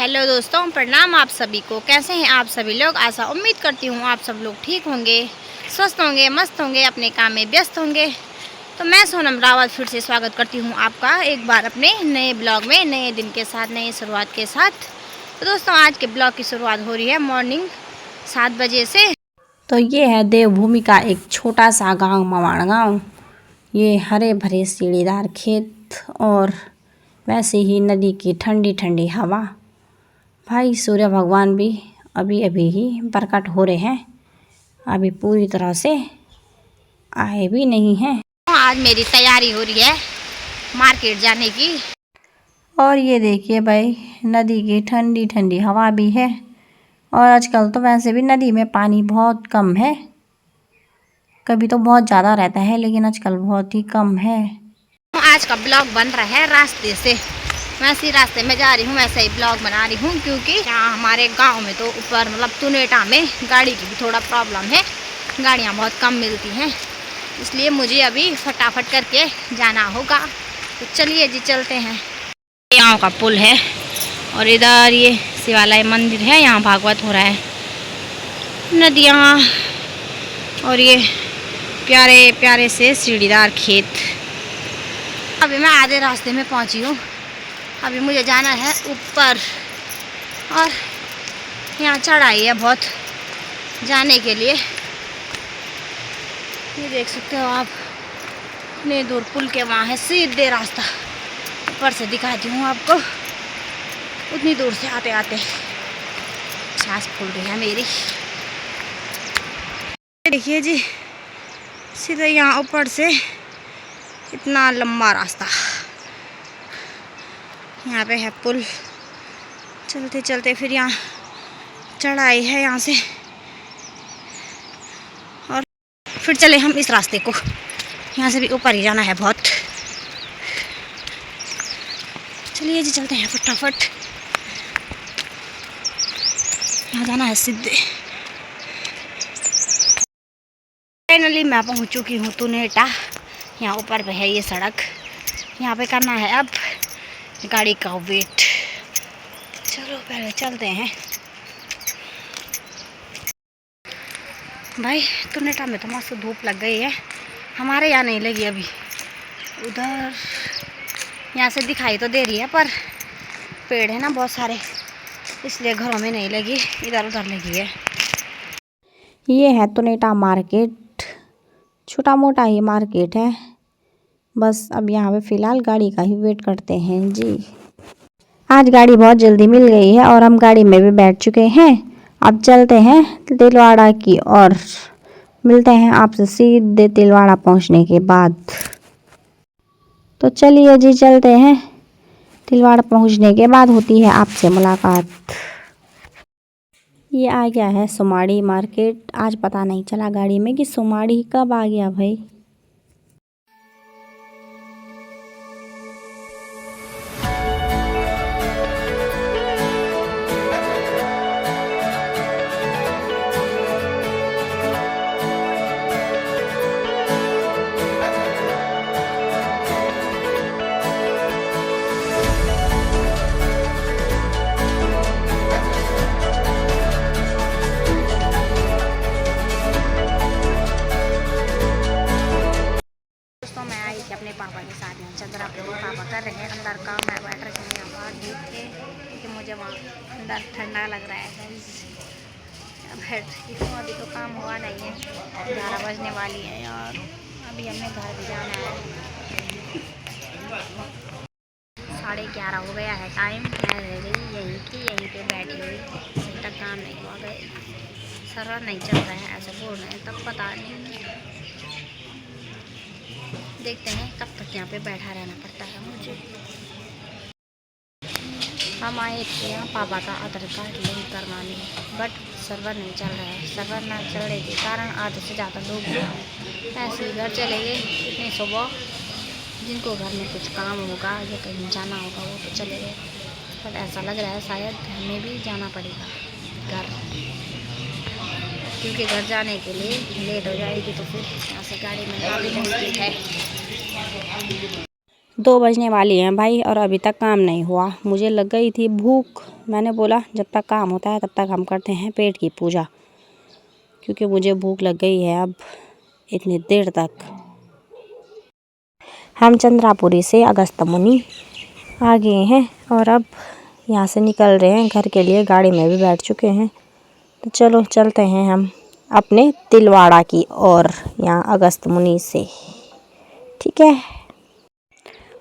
Hello दोस्तों, प्रणाम आप सभी को। कैसे हैं आप सभी लोग? आशा उम्मीद करती हूँ आप सब लोग ठीक होंगे, स्वस्थ होंगे, मस्त होंगे, अपने काम में व्यस्त होंगे। तो मैं सोनम रावत फिर से स्वागत करती हूँ आपका एक बार अपने नए ब्लॉग में, नए दिन के साथ, नई शुरुआत के साथ। तो दोस्तों, आज के ब्लॉग की शुरुआत हो रही है मॉर्निंग 7 बजे से। तो ये है देवभूमि का एक छोटा सा गांव, मवाण गांव। ये हरे भरे सीढ़ीदार खेत और वैसे ही नदी की ठंडी ठंडी हवा। भाई सूर्य भगवान भी अभी अभी ही प्रकट हो रहे हैं, अभी पूरी तरह से आए भी नहीं हैं। आज मेरी तैयारी हो रही है मार्केट जाने की। और ये देखिए भाई, नदी की ठंडी ठंडी हवा भी है। और आजकल तो वैसे भी नदी में पानी बहुत कम है, कभी तो बहुत ज़्यादा रहता है, लेकिन आजकल बहुत ही कम है। आज का ब्लॉग बन रहा है रास्ते से। मैं इसी रास्ते में जा रही हूँ, वैसे ही ब्लॉग बना रही हूँ क्योंकि यहाँ हमारे गांव में तो ऊपर मतलब तुनेटा में गाड़ी की भी थोड़ा प्रॉब्लम है, गाड़ियाँ बहुत कम मिलती हैं, इसलिए मुझे अभी फटाफट करके जाना होगा। तो चलिए जी, चलते हैं। यहाँ का पुल है और इधर ये शिवालय मंदिर है, यहाँ भागवत हो रहा है। नदियाँ और ये प्यारे प्यारे से सीढ़ीदार खेत। अभी मैं आधे रास्ते में पहुंची हूँ, अभी मुझे जाना है ऊपर और यहाँ चढ़ाई है बहुत जाने के लिए। ये देख सकते हो आप, इतने दूर पुल के वहाँ है सीधे रास्ता। ऊपर से दिखाती हूँ आपको, उतनी दूर से आते आते सांस फूल रही है मेरी। देखिए जी, सीधे यहाँ ऊपर से इतना लंबा रास्ता, यहाँ पे है पुल। चलते चलते फिर यहाँ चढ़ाई है यहाँ से, और फिर चले हम इस रास्ते को। यहाँ से भी ऊपर ही जाना है बहुत। चलिए जी, चलते हैं फटाफट। यहाँ जाना है सीधे। फाइनली मैं पहुँच चुकी हूँ तुनेटा। यहाँ ऊपर पे है ये सड़क, यहाँ पे करना है अब गाड़ी का वेट। चलो पहले चलते हैं भाई। तुनेटा में तो मस्त धूप लग गई है, हमारे यहाँ नहीं लगी अभी। उधर यहाँ से दिखाई तो दे रही है, पर पेड़ है ना बहुत सारे, इसलिए घरों में नहीं लगी, इधर उधर लगी है। ये है तुनेटा मार्केट, छोटा मोटा ही मार्केट है। बस अब यहाँ पे फ़िलहाल गाड़ी का ही वेट करते हैं जी। आज गाड़ी बहुत जल्दी मिल गई है और हम गाड़ी में भी बैठ चुके हैं। अब चलते हैं तिलवाड़ा की और मिलते हैं आपसे सीधे तिलवाड़ा पहुँचने के बाद। तो चलिए जी, चलते हैं। तिलवाड़ा पहुँचने के बाद होती है आपसे मुलाकात। ये आ गया है सोमाड़ी मार्केट। आज पता नहीं चला गाड़ी में कि सोमाड़ी कब आ गया भाई। अपने पापा के साथ में चंद्रा पे पापा कर रहे हैं अंदर का, मैं बैठ रही हूँ यहाँ बाहर देख के, क्योंकि मुझे वहाँ अंदर ठंडा लग रहा है। बैठ रही हूँ, अभी तो काम हुआ नहीं है, 11 बजने वाली है यार, अभी हमें घर भी जाना है। 11:30 हो गया है टाइम। मैं रह गई यहीं की यहीं पे बैठी हुई, अभी तक काम नहीं हुआ। गए सर्वर नहीं चल रहा है ऐसे बोल रहे हैं, तब पता नहीं, देखते हैं कब तक यहाँ पे बैठा रहना पड़ता है मुझे। हम आए थे यहाँ पापा का आधार कार्ड लिंक करवाने, बट सर्वर नहीं चल रहा है। सर्वर ना चलने के कारण आधे से ज़्यादा लोग ऐसे ही घर चले गए। इतनी सुबह जिनको घर में कुछ काम होगा या कहीं जाना होगा वो तो चले गए, बट ऐसा लग रहा है शायद हमें भी जाना पड़ेगा घर, क्योंकि घर जाने के लिए लेट हो जाएगी तो फिर यहाँ से गाड़ी में काफ़ी मुश्किल है। 2 बजने वाली हैं भाई और अभी तक काम नहीं हुआ। मुझे लग गई थी भूख, मैंने बोला जब तक काम होता है तब तक हम करते हैं पेट की पूजा, क्योंकि मुझे भूख लग गई है अब इतनी देर तक। हम चंद्रापुरी से अगस्त्यमुनि आ गए हैं और अब यहाँ से निकल रहे हैं घर के लिए। गाड़ी में भी बैठ चुके हैं, तो चलो चलते हैं हम अपने तिलवाड़ा की ओर, यहाँ अगस्त्यमुनि से, ठीक है।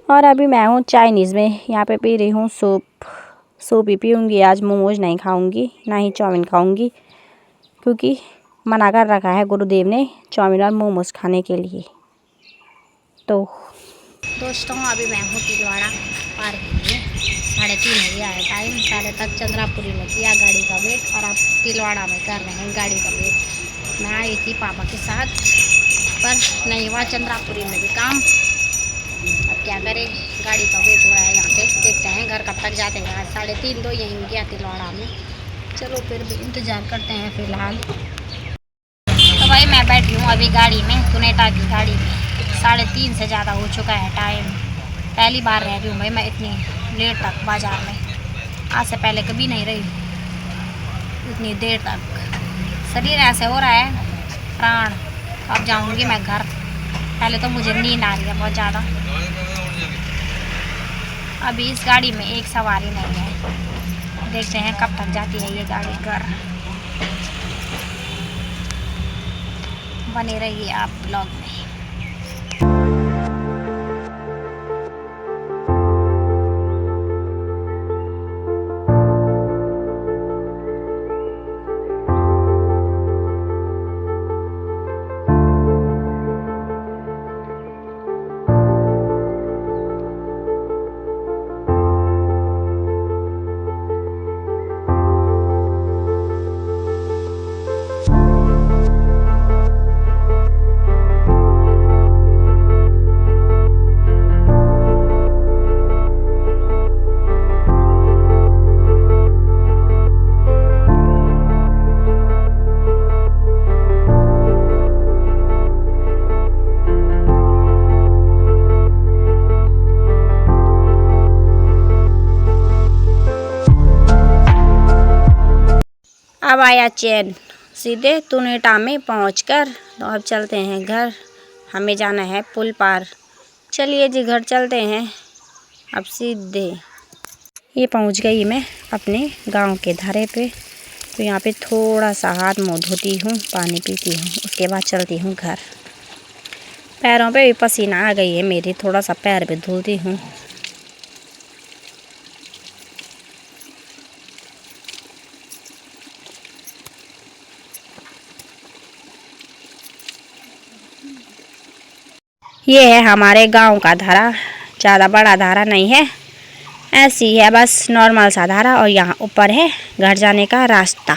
और अभी मैं हूँ चाइनीज़ में, यहाँ पे पी रही हूँ सूप ही पीऊँगी आज। मोमोज नहीं खाऊँगी, ना ही चाउमीन खाऊँगी, क्योंकि मना कर रखा है गुरुदेव ने चाउमीन और मोमोज खाने के लिए। तो दोस्तों अभी मैं हूँ तिलवाड़ा पार के लिए, 3:30 हो गया है टाइम। पहले तक चंद्रापुरी में किया गाड़ी का वेट और अब तिलवाड़ा में कर रहे हैं गाड़ी का वेट। मैं आई थी पापा के साथ, पर नहीं हुआ चंद्रापुरी में भी काम। अब क्या करें, गाड़ी का वेट हो रहा है यहाँ पे, देखते हैं घर कब तक जाते हैं। आज 3:30 तो यहीं हो गया तिलवाड़ा में। चलो फिर भी इंतज़ार करते हैं फिलहाल। तो भाई मैं बैठी हूँ अभी गाड़ी में, तुनेटा की गाड़ी में। 3:30 से ज़्यादा हो चुका है टाइम। पहली बार रह रही हूँ भाई मैं इतनी लेट तक बाज़ार में, आज से पहले कभी नहीं रही इतनी देर तक। शरीर ऐसे हो रहा है प्राण। अब जाऊँगी मैं घर, पहले तो मुझे नींद आ रही है बहुत ज़्यादा। अभी इस गाड़ी में एक सवारी नहीं है, देखते हैं कब तक जाती है ये गाड़ी घर। बने रहिए आप ब्लॉग में। अब आया चैन, सीधे तुनेटा में पहुंचकर। तो अब चलते हैं घर, हमें जाना है पुल पार। चलिए जी घर चलते हैं अब सीधे। ये पहुंच गई मैं अपने गांव के धारे पे। तो यहाँ पे थोड़ा सा हाथ मुँह धोती हूँ, पानी पीती हूँ, उसके बाद चलती हूँ घर। पैरों पे भी पसीना आ गई है मेरी, थोड़ा सा पैर भी धुलती हूँ। ये है हमारे गांव का धारा, ज़्यादा बड़ा धारा नहीं है, ऐसी है बस नॉर्मल सा धारा। और यहाँ ऊपर है घर जाने का रास्ता।